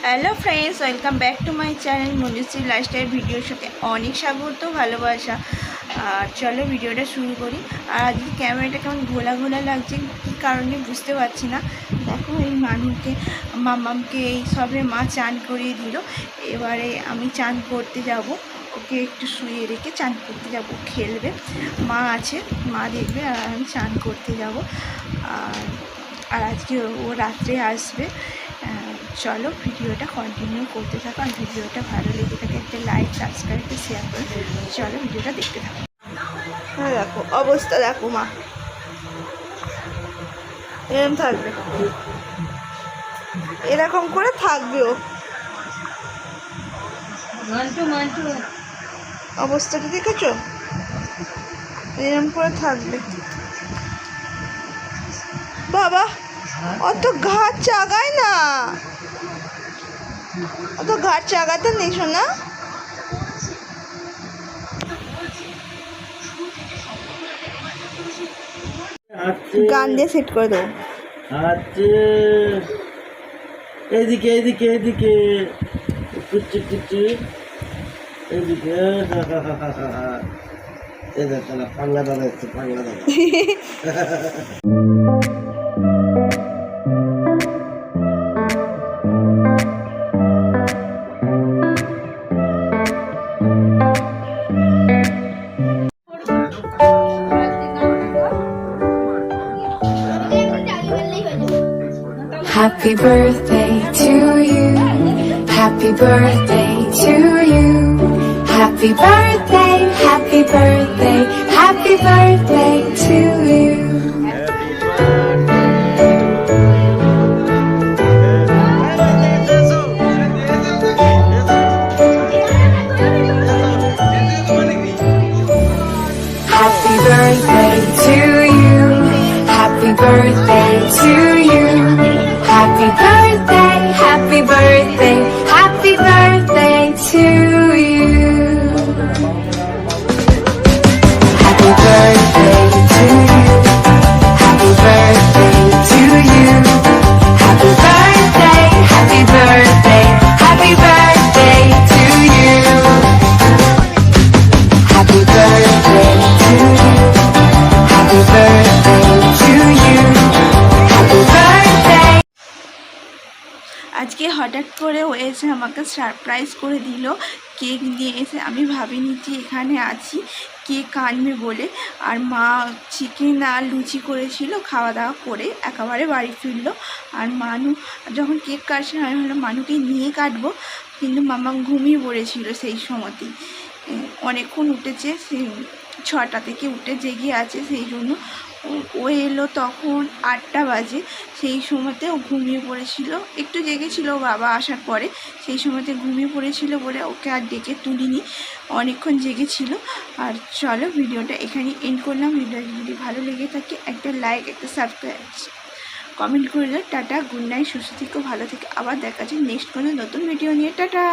Hello friends, welcome back to my channel Manjushree lifestyle. ভিডিওর সাথে অনেক স্বাগত, ভালোবাসা। আর চলো ভিডিওটা শুরু করি। আর আজকে ক্যামেরাটা কেমন ঘোলা ঘোলা লাগছে, কী কারণে বুঝতে পারছি না। দেখো, এই মানুষকে মামামকে এই সবে মা চান করিয়ে দিল। এবারে আমি চান করতে যাব, ওকে একটু শুয়ে রেখে চান করতে যাব। খেলবে, মা আছে, মা দেখবে, আর আমি চান করতে যাব। আর আজকে ও রাত্রে আসবে। চলো ভিডিওটা কন্টিনিউ করতে থাকো। আর ভিডিওটা ভালো লেগে থাকে একটা লাইক, সাবস্ক্রাইব, শেয়ার করে চলো ভিডিওটা দেখতে থাকো। হ্যাঁ, দেখো অবস্থা, দেখো মা এরকম থাকবে, এরকম করে থাকবে ও। অবস্থাটা দেখেছো, এরকম করে থাকবে। বাবা, অত ঘাট চাগায় না, অত ঘাট চাগাতে নেই শোনা। গান দিয়ে সেট করে দেবো। এইদিকে এইদিকে এইদিকে কুচি কুচি এইদিকে এই দেখো না, পাঙ্গা দাদা এসছে, পাঙ্গা দাদা। Happy birthday to you. Happy birthday to you. Happy birthday, happy birthday, happy birthday to you. Happy birthday to you. Happy birthday to you. Happy birthday, happy birthday, happy birthday to you. Happy birthday to you. Happy birthday to you. Happy birthday, happy birthday, happy birthday to you. Happy birthday to you. Happy birthday to you. Happy birthday. আজকে হঠাৎ করে ও এসে আমাকে surprise করে দিল, cake নিয়ে এসে। আমি ভাবিনি যে এখানে আছি, কেক আনবে বলে। আর মা চিকেন আর লুচি করেছিল, খাওয়া দাওয়া করে একেবারে বাড়ি ফিরলো। আর মানু যখন কেক কাটছে, আমি ভাবলাম মানুকে নিয়ে কাটবো, কিন্তু মামা ঘুমিয়ে পড়েছিল সেই সময়তেই। অনেকক্ষণ উঠেছে, সেই 6টা থেকে উঠে জেগে আছে, সেই জন্য ও এলো তখন 8টা বাজে। সেই সময়তে ও ঘুমিয়ে পড়েছিল, একটু জেগেছিল বাবা আসার পরে, সেই সময়তে ঘুমিয়ে পড়েছিল বলে ওকে আর ডেকে তুলিনি, অনেকক্ষণ জেগেছিল। আর চলো ভিডিওটা এখানে এন্ড করলাম। ভিডিওটা যদি ভালো লেগে থাকে একটা লাইক, একটা সাবস্ক্রাইব, কমেন্ট করে দাও। টাটা, গুড নাইট, সুস্থ থেকো, ভালো থেকে আবার দেখা যায় নেক্সট কোনো নতুন ভিডিও নিয়ে। টাটা।